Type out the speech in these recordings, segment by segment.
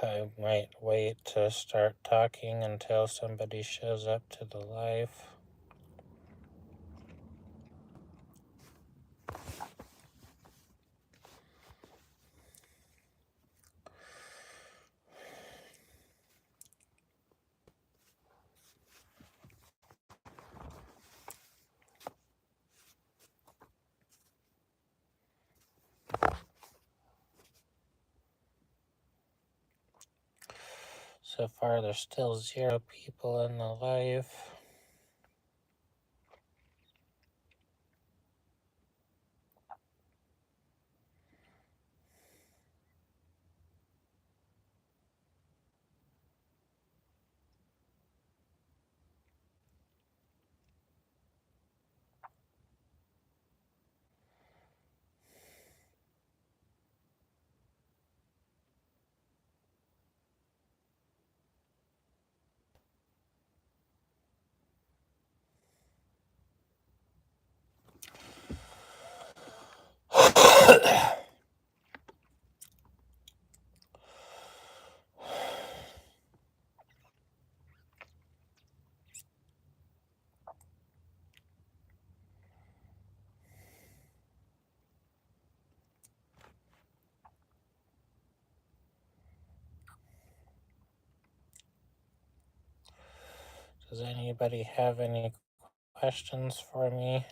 I might wait to start talking until somebody shows up to the live. So far, there's still 0 people in the live. Does anybody have any questions for me?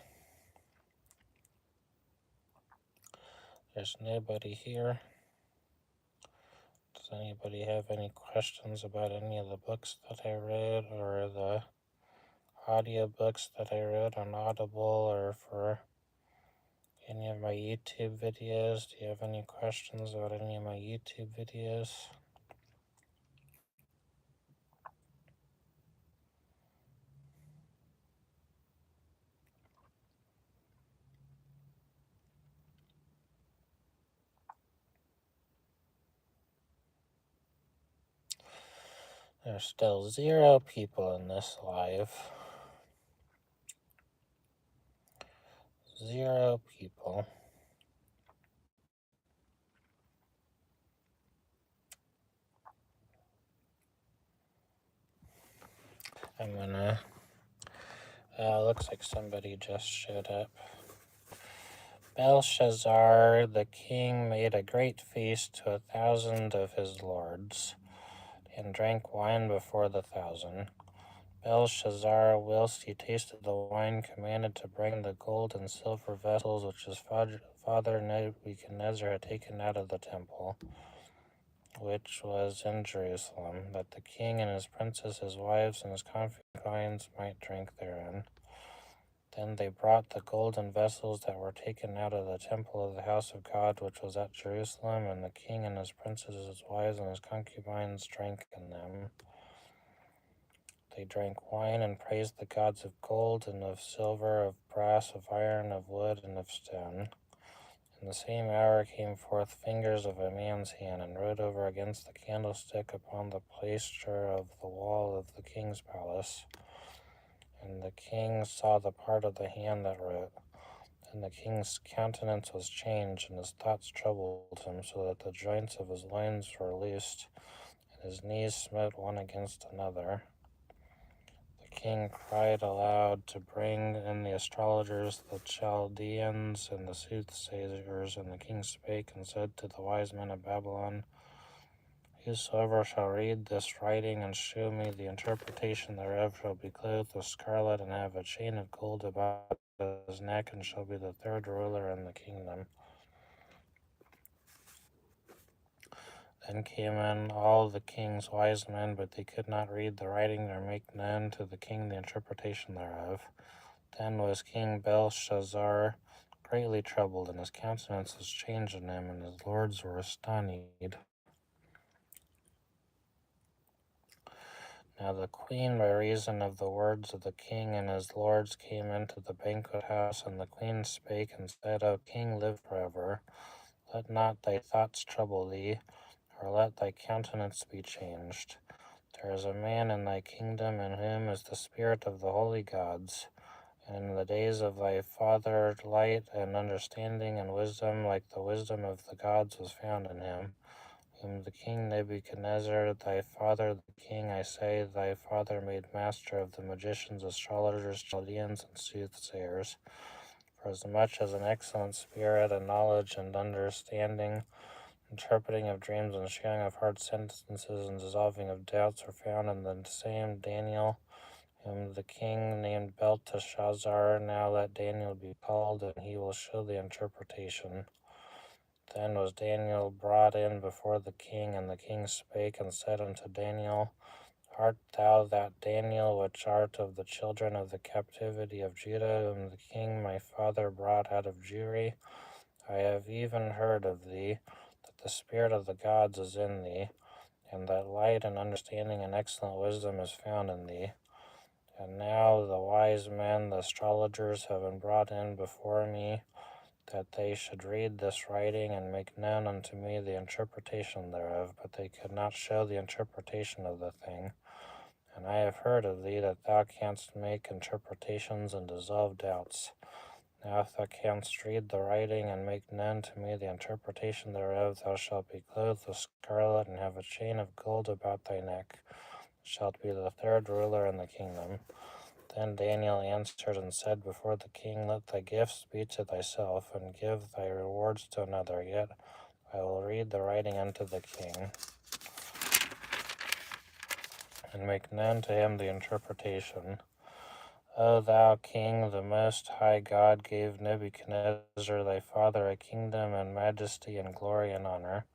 There's nobody here. Does anybody have any questions about any of the books that I read or the audiobooks that I read on Audible or for any of my YouTube videos? Do you have any questions about any of my YouTube videos? There's still 0 people in this live. 0 people. I'm gonna... looks like somebody just showed up. Belshazzar the king made a great feast to 1,000 of his lords, and drank wine before the 1,000. Belshazzar, whilst he tasted the wine, commanded to bring the gold and silver vessels which his father Nebuchadnezzar had taken out of the temple, which was in Jerusalem, that the king and his princes, his wives, and his concubines might drink therein. Then they brought the golden vessels that were taken out of the temple of the house of God, which was at Jerusalem, and the king and his princes, his wives, and his concubines drank in them. They drank wine and praised the gods of gold, and of silver, of brass, of iron, of wood, and of stone. In the same hour came forth fingers of a man's hand, and wrote over against the candlestick upon the plaster of the wall of the king's palace. And the king saw the part of the hand that wrote. And the king's countenance was changed, and his thoughts troubled him, so that the joints of his loins were loosed, and his knees smote one against another. The king cried aloud to bring in the astrologers, the Chaldeans, and the soothsayers. And the king spake and said to the wise men of Babylon, Whosoever shall read this writing and show me the interpretation thereof shall be clothed with scarlet and have a chain of gold about his neck, and shall be the 3rd ruler in the kingdom. Then came in all the king's wise men, but they could not read the writing nor make known to the king the interpretation thereof. Then was King Belshazzar greatly troubled, and his countenance was changed in him, and his lords were astonished. Now the queen, by reason of the words of the king and his lords, came into the banquet house, and the queen spake and said, O king, live forever. Let not thy thoughts trouble thee, or let thy countenance be changed. There is a man in thy kingdom in whom is the spirit of the holy gods, and in the days of thy father light and understanding and wisdom, like the wisdom of the gods, was found in him. whom the king Nebuchadnezzar, thy father, the king, I say, thy father made master of the magicians, astrologers, Chaldeans, and soothsayers, forasmuch as an excellent spirit and knowledge and understanding, interpreting of dreams and sharing of hard sentences and dissolving of doubts are found in the same Daniel, whom the king named Belteshazzar. Now let Daniel be called, and he will show the interpretation. Then was Daniel brought in before the king, and the king spake and said unto Daniel, Art thou that Daniel which art of the children of the captivity of Judah, whom the king my father brought out of Jewry? I have even heard of thee, that the spirit of the gods is in thee, and that light and understanding and excellent wisdom is found in thee. And now the wise men, the astrologers, have been brought in before me, that they should read this writing and make known unto me the interpretation thereof, but they could not show the interpretation of the thing. And I have heard of thee that thou canst make interpretations and dissolve doubts. Now if thou canst read the writing and make known to me the interpretation thereof, thou shalt be clothed with scarlet and have a chain of gold about thy neck. Shalt be the third ruler in the kingdom. Then Daniel answered and said before the king, Let thy gifts be to thyself, and give thy rewards to another. Yet I will read the writing unto the king, and make known to him the interpretation. O thou king, the most high God gave Nebuchadnezzar thy father a kingdom and majesty and glory and honor.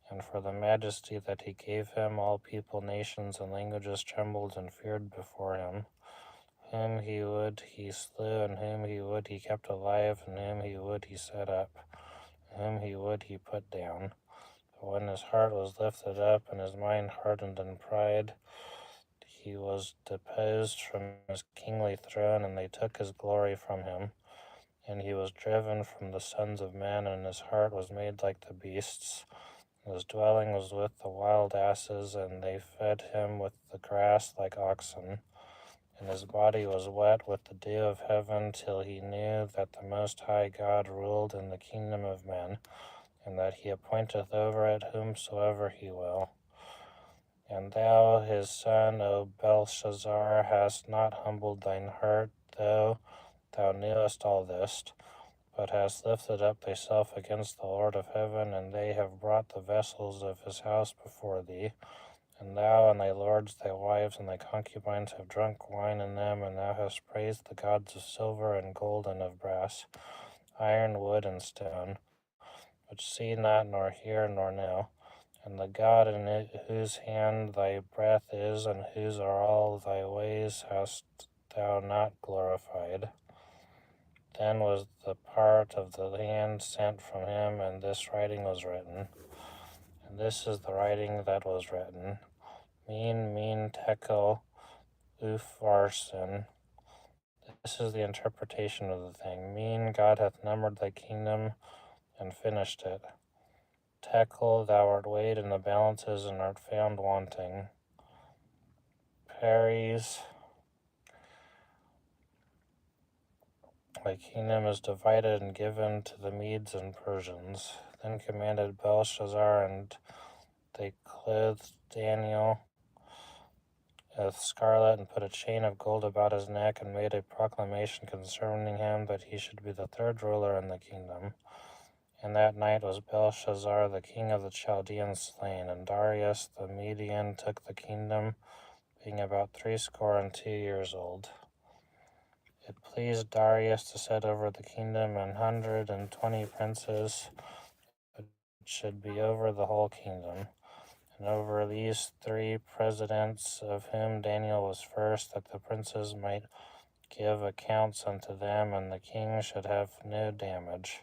And for the majesty that he gave him, all people, nations, and languages trembled and feared before him. Whom he would he slew, and whom he would he kept alive, and whom he would he set up, whom he would he put down. But when his heart was lifted up, and his mind hardened in pride, he was deposed from his kingly throne, and they took his glory from him. And he was driven from the sons of men, and his heart was made like the beasts. His dwelling was with the wild asses, and they fed him with the grass like oxen. And his body was wet with the dew of heaven, till he knew that the Most High God ruled in the kingdom of men, and that he appointeth over it whomsoever he will. And thou, his son, O Belshazzar, hast not humbled thine heart, though thou knewest all this, but hast lifted up thyself against the Lord of heaven, and they have brought the vessels of his house before thee. And thou and thy lords, thy wives, and thy concubines have drunk wine in them, and thou hast praised the gods of silver and gold and of brass, iron, wood, and stone, which see not, nor hear, nor know. And the God in whose hand thy breath is, and whose are all thy ways, hast thou not glorified. Then was the part of the hand sent from him, and this writing was written. And this is the writing that was written. Mean, tekel, upharsin. This is the interpretation of the thing. Mean, God hath numbered thy kingdom and finished it. Tekel, thou art weighed in the balances and art found wanting. Paris, thy kingdom is divided and given to the Medes and Persians. Then commanded Belshazzar, and they clothed Daniel with scarlet, and put a chain of gold about his neck, and made a proclamation concerning him, that he should be the third ruler in the kingdom. And that night was Belshazzar, the king of the Chaldeans, slain, and Darius the Median took the kingdom, being about 62 old. It pleased Darius to set over the kingdom 120 princes, which should be over the whole kingdom. And over these 3 presidents, of whom Daniel was first, that the princes might give accounts unto them, and the king should have no damage.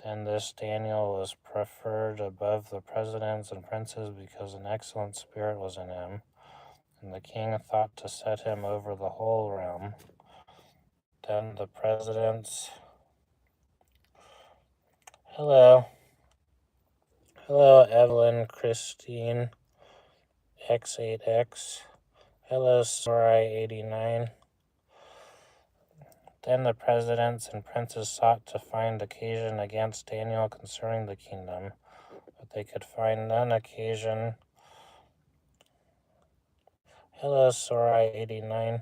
Then this Daniel was preferred above the presidents and princes, because an excellent spirit was in him, and the king thought to set him over the whole realm. Then the presidents... Hello, Evelyn Christine X8X. Hello, Samurai 89. Then the presidents and princes sought to find occasion against Daniel concerning the kingdom, but they could find none occasion. Hello, Sorai 89.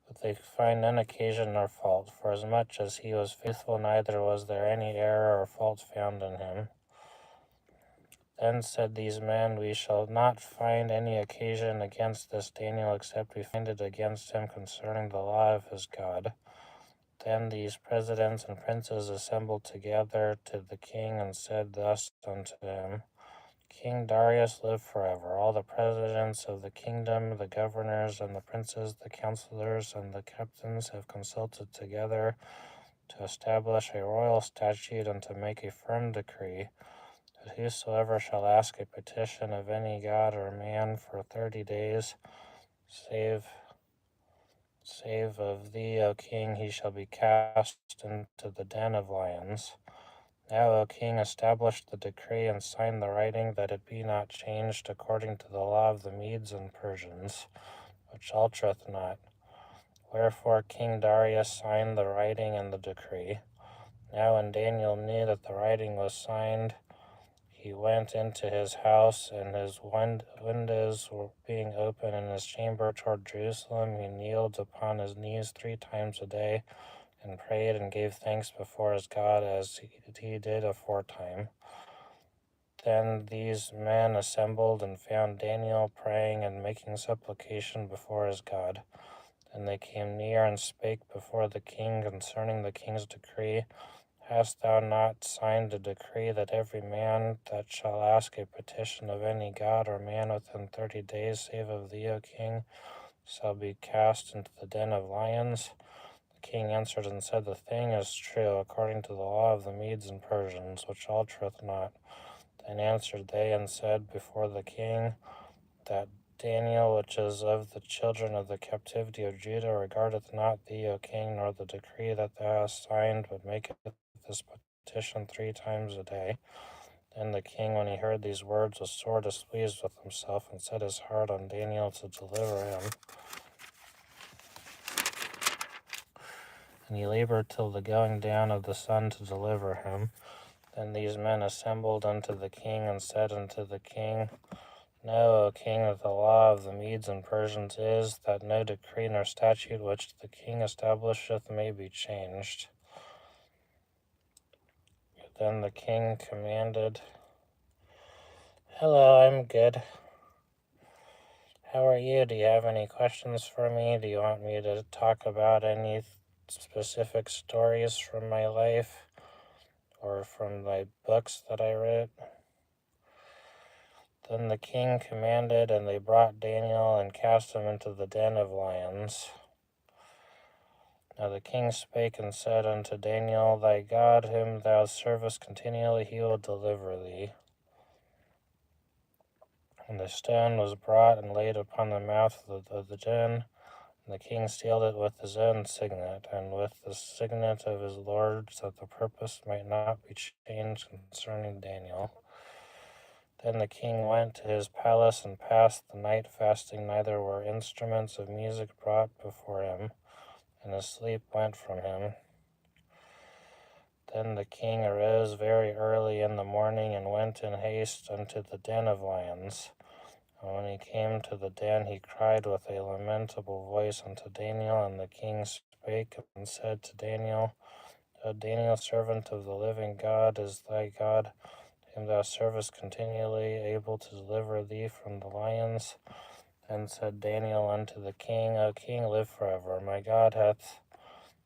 But they could find none occasion nor fault, for as much as he was faithful, neither was there any error or fault found in him. Then said these men, we shall not find any occasion against this Daniel, except we find it against him concerning the law of his God. Then these presidents and princes assembled together to the king, and said thus unto him, King Darius, live forever. All the presidents of the kingdom, the governors and the princes, the counselors and the captains have consulted together to establish a royal statute and to make a firm decree, that whosoever shall ask a petition of any god or man for 30 days, save of thee, O king, he shall be cast into the den of lions. Now, O king, establish the decree and sign the writing, that it be not changed according to the law of the Medes and Persians, which altereth not. Wherefore King Darius signed the writing and the decree. Now when Daniel knew that the writing was signed, he went into his house, and his windows were being open in his chamber toward Jerusalem. He kneeled upon his knees 3 times a day, and prayed and gave thanks before his God, as he did aforetime. Then these men assembled and found Daniel praying and making supplication before his God. Then they came near and spake before the king concerning the king's decree. Hast thou not signed a decree that every man that shall ask a petition of any god or man within 30 days, save of thee, O king, shall be cast into the den of lions? The king answered and said, The thing is true, according to the law of the Medes and Persians, which altereth not. Then answered they and said before the king, that Daniel, which is of the children of the captivity of Judah, regardeth not thee, O king, nor the decree that thou hast signed, but maketh this petition 3 times a day. Then the king, when he heard these words, was sore displeased with himself, and set his heart on Daniel to deliver him. And he labored till the going down of the sun to deliver him. Then these men assembled unto the king, and said unto the king, Know, O king, that the law of the Medes and Persians is, that no decree nor statute which the king establisheth may be changed. Then the king commanded, Hello, I'm good. How are you? Do you have any questions for me? Do you want me to talk about any specific stories from my life or from my books that I wrote? Then the king commanded, and they brought Daniel and cast him into the den of lions. Now the king spake and said unto Daniel, Thy God, whom thou servest continually, he will deliver thee. And the stone was brought and laid upon the mouth of the den, and the king sealed it with his own signet, and with the signet of his lords, that the purpose might not be changed concerning Daniel. Then the king went to his palace and passed the night fasting, neither were instruments of music brought before him, and his sleep went from him. Then the king arose very early in the morning, and went in haste unto the den of lions. And when he came to the den, he cried with a lamentable voice unto Daniel, and the king spake and said to Daniel, O Daniel, servant of the living God, is thy God, whom thou servest continually, able to deliver thee from the lions? Then said Daniel unto the king, O king, live forever. My God hath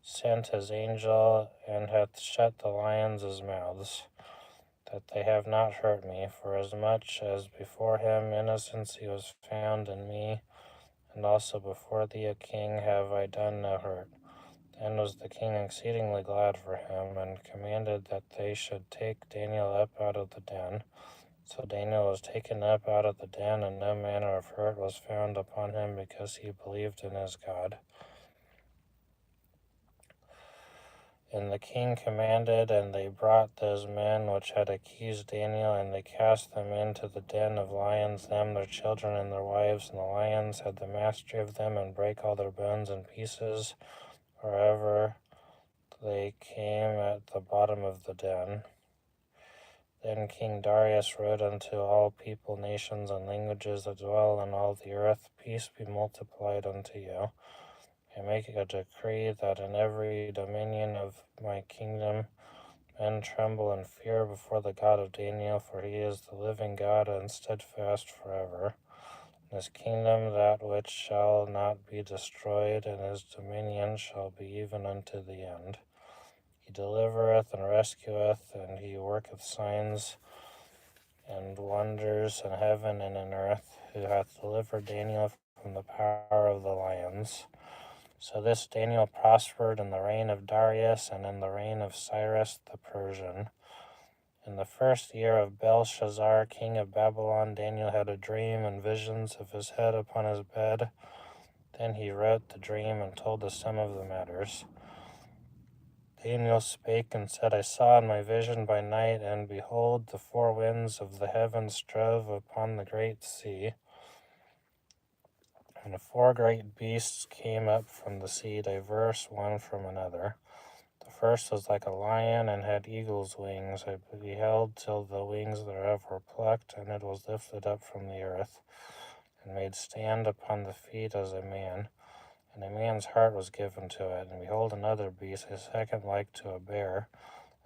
sent his angel, and hath shut the lions' mouths, that they have not hurt me, for as much as before him innocency was found in me, and also before thee, O king, have I done no hurt. Then was the king exceedingly glad for him, and commanded that they should take Daniel up out of the den. So Daniel was taken up out of the den, and no manner of hurt was found upon him, because he believed in his God. And the king commanded, and they brought those men which had accused Daniel, and they cast them into the den of lions, them, their children, and their wives. And the lions had the mastery of them, and brake all their bones in pieces, wherever they came at the bottom of the den. Then King Darius wrote unto all people, nations, and languages that dwell in all the earth, Peace be multiplied unto you. I make a decree that in every dominion of my kingdom men tremble and fear before the God of Daniel, for he is the living God and steadfast forever. In his kingdom that which shall not be destroyed, and his dominion shall be even unto the end. He delivereth and rescueth, and he worketh signs and wonders in heaven and in earth, who hath delivered Daniel from the power of the lions. So this Daniel prospered in the reign of Darius and in the reign of Cyrus the Persian. In the first year of Belshazzar, king of Babylon, Daniel had a dream and visions of his head upon his bed. Then he wrote the dream and told the sum of the matters. Daniel spake and said, I saw in my vision by night, and behold, the four winds of the heavens strove upon the great sea. And four great beasts came up from the sea, diverse one from another. The first was like a lion, and had eagle's wings. I beheld till the wings thereof were plucked, and it was lifted up from the earth, and made stand upon the feet as a man. And a man's heart was given to it. And behold, another beast, a second like to a bear,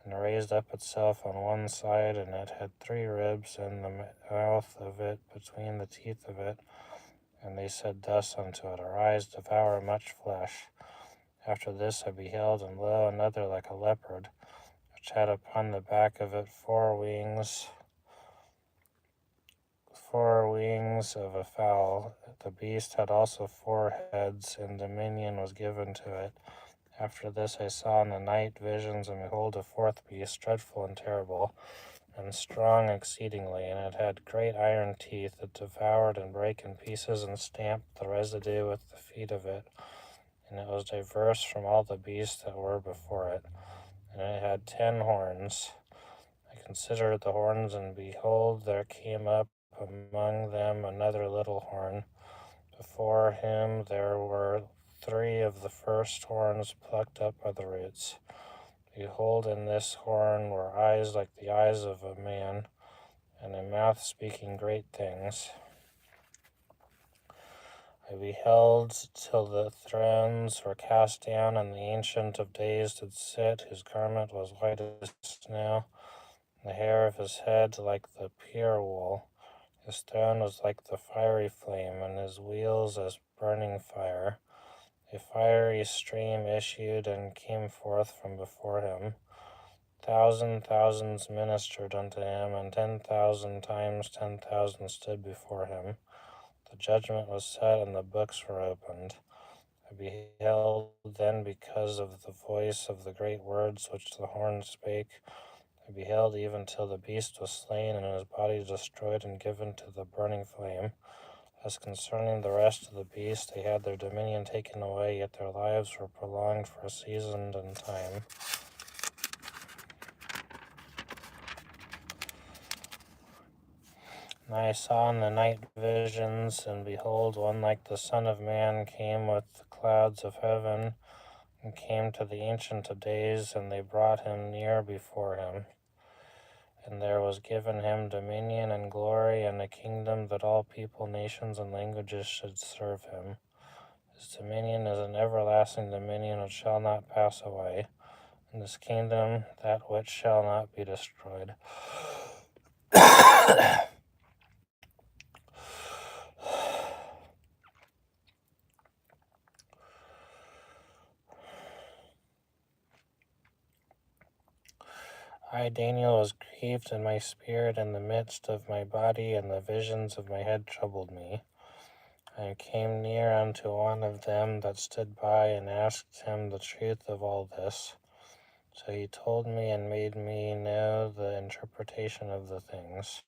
and raised up itself on one side, and it had three ribs in the mouth of it, between the teeth of it. And they said thus unto it, Arise, devour much flesh. After this I beheld, and lo, another like a leopard, which had upon the back of it four wings of a fowl. The beast had also 4 heads, and dominion was given to it. After this I saw in the night visions, and behold, a fourth beast, dreadful and terrible, and strong exceedingly, and it had great iron teeth. It devoured and brake in pieces, and stamped the residue with the feet of it. And it was diverse from all the beasts that were before it. And it had 10 horns. I considered the horns, and behold, there came up among them another little horn. Before him there were 3 of the first horns plucked up by the roots. Behold, in this horn were eyes like the eyes of a man, and a mouth speaking great things. I beheld till the thrones were cast down, and the Ancient of Days did sit, whose garment was white as snow, and the hair of his head like the pure wool. His throne was like the fiery flame, and his wheels as burning fire. A fiery stream issued and came forth from before him. Thousands ministered unto him, and 10,000 times 10,000 stood before him. The judgment was set, and the books were opened. I beheld then, because of the voice of the great words which the horn spake, I beheld even till the beast was slain, and his body destroyed and given to the burning flame. As concerning the rest of the beasts, they had their dominion taken away, yet their lives were prolonged for a season and time. And I saw in the night visions, and behold, one like the Son of Man came with the clouds of heaven, and came to the Ancient of Days, and they brought him near before him. And there was given him dominion and glory, and a kingdom, that all people, nations, and languages should serve him. His dominion is an everlasting dominion which shall not pass away, and his kingdom that which shall not be destroyed. I, Daniel, was grieved in my spirit in the midst of my body, and the visions of my head troubled me. I came near unto one of them that stood by, and asked him the truth of all this. So he told me and made me know the interpretation of the things.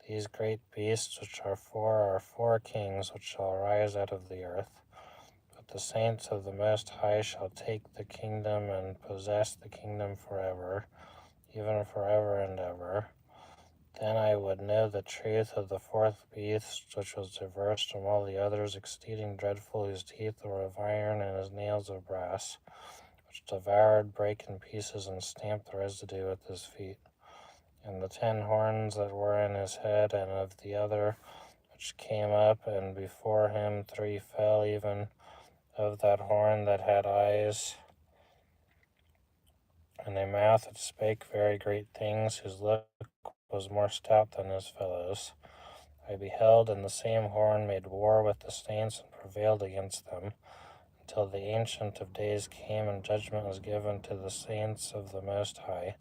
These great beasts which are 4 kings which shall arise out of the earth. But the saints of the Most High shall take the kingdom and possess the kingdom forever, even forever and ever. Then I would know the truth of the fourth beast, which was diverse from all the others, exceeding dreadful, whose teeth were of iron, and his nails of brass, which devoured, brake in pieces, and stamped the residue with his feet. and the 10 horns that were in his head, and of the other which came up, and before him 3 fell, even of that horn that had eyes, and a mouth that spake very great things, whose look was more stout than his fellows. I beheld, and the same horn made war with the saints and prevailed against them, until the Ancient of Days came, and judgment was given to the saints of the Most High.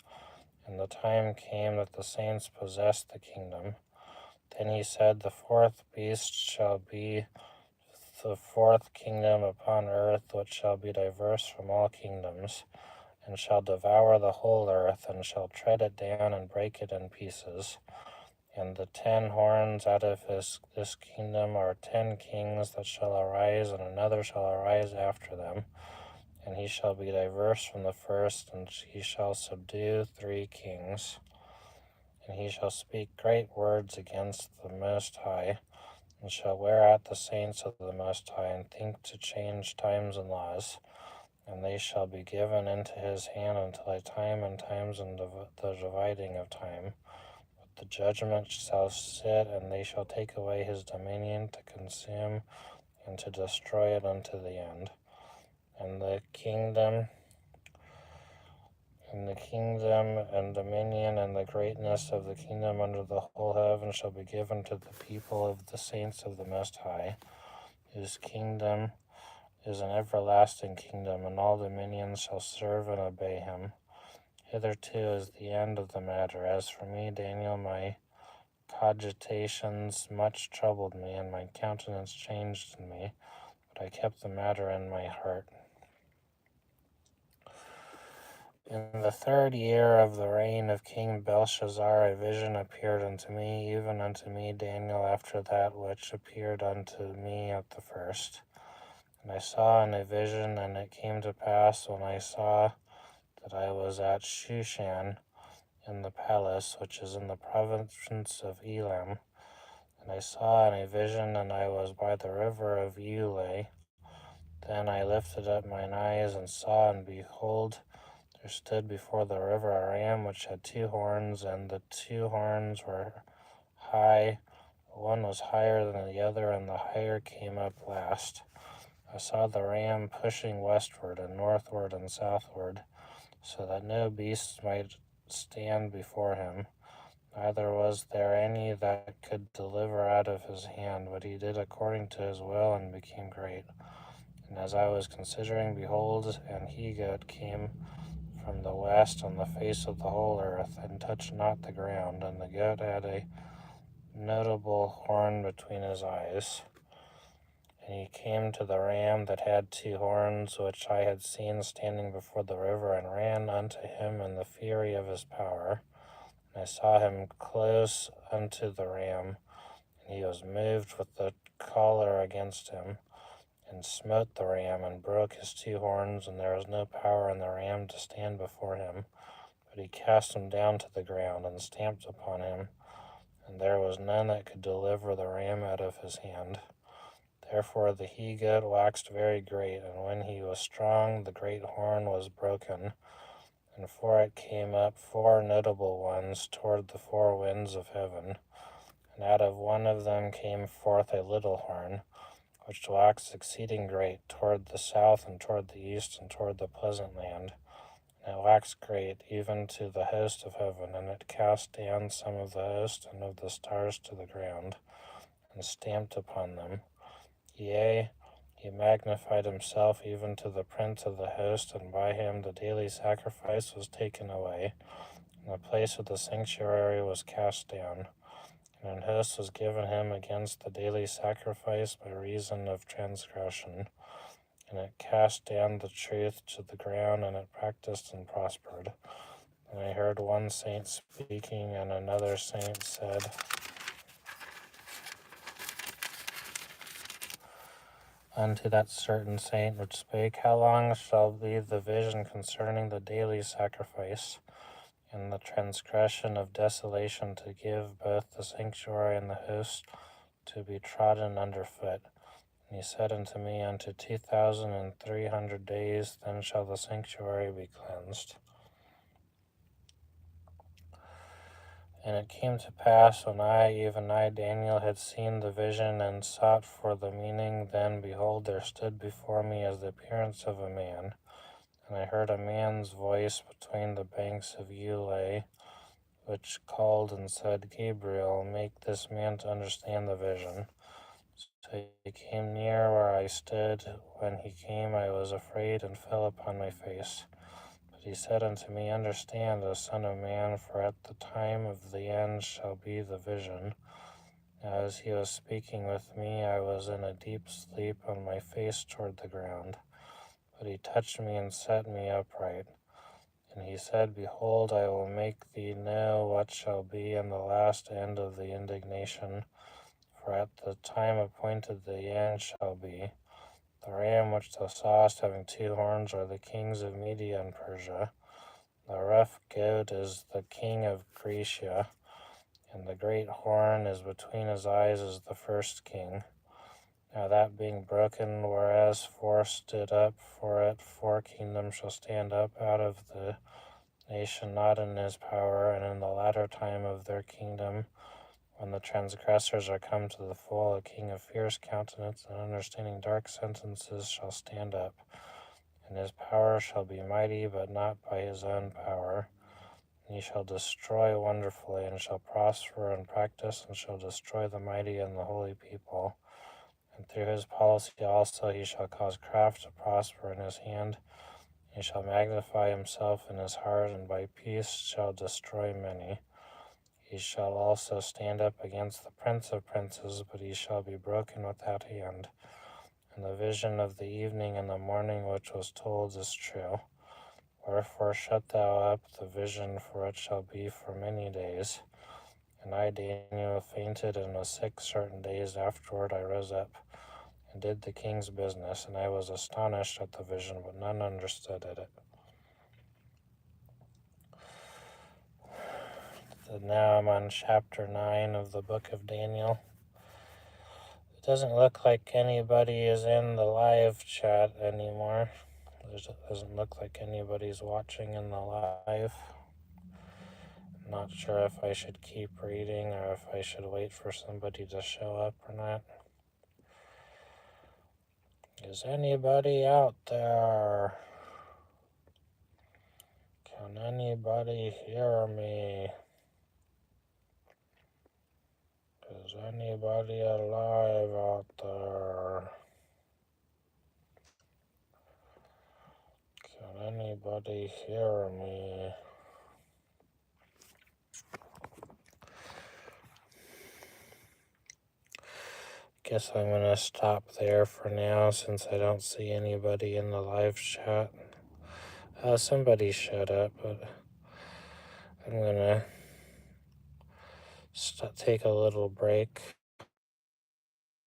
And the time came that the saints possessed the kingdom. Then he said, the 4th beast shall be the 4th kingdom upon earth, which shall be diverse from all kingdoms, and shall devour the whole earth, and shall tread it down and break it in pieces. And the 10 horns out of this kingdom are 10 kings that shall arise, and another shall arise after them. And he shall be diverse from the first, and he shall subdue 3 kings. And he shall speak great words against the Most High, and shall wear out the saints of the Most High, and think to change times and laws. And they shall be given into his hand until a time and times and the dividing of time. The judgment shall sit, and they shall take away his dominion, to consume and to destroy it unto the end. And the kingdom and dominion and the greatness of the kingdom under the whole heaven shall be given to the people of the saints of the Most High, whose kingdom is an everlasting kingdom, and all dominions shall serve and obey him. Hitherto is the end of the matter. As for me, Daniel, my cogitations much troubled me, and my countenance changed in me, but I kept the matter in my heart. In the 3rd year of the reign of King Belshazzar, a vision appeared unto me, even unto me, Daniel, after that which appeared unto me at the first. And I saw in a vision, and it came to pass, when I saw, that I was at Shushan, in the palace, which is in the province of Elam. And I saw in a vision, and I was by the river of Ulai. Then I lifted up mine eyes, and saw, and behold, there stood before the river a ram which had 2 horns, and the 2 horns were high. One was higher than the other, and the higher came up last. I saw the ram pushing westward and northward and southward, so that no beast might stand before him. Neither was there any that could deliver out of his hand, but he did according to his will, and became great. And as I was considering, behold, an he-goat came from the west on the face of the whole earth, and touched not the ground, and the goat had a notable horn between his eyes. And he came to the ram that had 2 horns, which I had seen standing before the river, and ran unto him in the fury of his power. And I saw him close unto the ram, and he was moved with the choler against him, and smote the ram, and broke his 2 horns, and there was no power in the ram to stand before him. But he cast him down to the ground, and stamped upon him, and there was none that could deliver the ram out of his hand. Therefore the he-goat waxed very great, and when he was strong, the great horn was broken, and for it came up 4 notable ones toward the 4 winds of heaven. And out of one of them came forth a little horn, which waxed exceeding great toward the south, and toward the east, and toward the pleasant land. And it waxed great, even to the host of heaven, and it cast down some of the host and of the stars to the ground, and stamped upon them. Yea, he magnified himself even to the prince of the host, and by him the daily sacrifice was taken away, and the place of the sanctuary was cast down. And an host was given him against the daily sacrifice by reason of transgression. And it cast down the truth to the ground, and it practiced and prospered. And I heard one saint speaking, and another saint said unto that certain saint which spake, How long shall be the vision concerning the daily sacrifice, and the transgression of desolation, to give both the sanctuary and the host to be trodden under foot? And he said unto me, Unto 2,300 days, then shall the sanctuary be cleansed. And it came to pass, when even I, Daniel, had seen the vision and sought for the meaning, then, behold, there stood before me as the appearance of a man. And I heard a man's voice between the banks of Ulai, which called and said, Gabriel, make this man to understand the vision. So he came near where I stood. When he came, I was afraid and fell upon my face. But he said unto me, Understand, O Son of Man, for at the time of the end shall be the vision. Now as he was speaking with me, I was in a deep sleep on my face toward the ground. But he touched me and set me upright. And he said, Behold, I will make thee know what shall be in the last end of the indignation. For at the time appointed the end shall be. The ram which thou sawest having two horns are the kings of Media and Persia. The rough goat is the king of Grecia, and the great horn is between his eyes is the first king. Now that being broken, whereas four stood up for it, four kingdoms shall stand up out of the nation not in his power, and in the latter time of their kingdom, when the transgressors are come to the full, a king of fierce countenance and understanding dark sentences shall stand up, and his power shall be mighty, but not by his own power. And he shall destroy wonderfully, and shall prosper in practice, and shall destroy the mighty and the holy people. And through his policy also he shall cause craft to prosper in his hand. He shall magnify himself in his heart, and by peace shall destroy many. He shall also stand up against the prince of princes, but he shall be broken without hand. And the vision of the evening and the morning which was told is true. Wherefore shut thou up the vision, for it shall be for many days. And I, Daniel, fainted and was sick certain days. Afterward I rose up and did the king's business, and I was astonished at the vision, but none understood it. So now I'm on chapter 9 of the book of Daniel. It doesn't look like anybody is in the live chat anymore. It doesn't look like anybody's watching in the live. I'm not sure if I should keep reading or if I should wait for somebody to show up or not. Is anybody out there? Can anybody hear me? Is anybody alive out there? Can anybody hear me? Guess I'm gonna stop there for now since I don't see anybody in the live chat. Somebody showed up, but I'm gonna take a little break.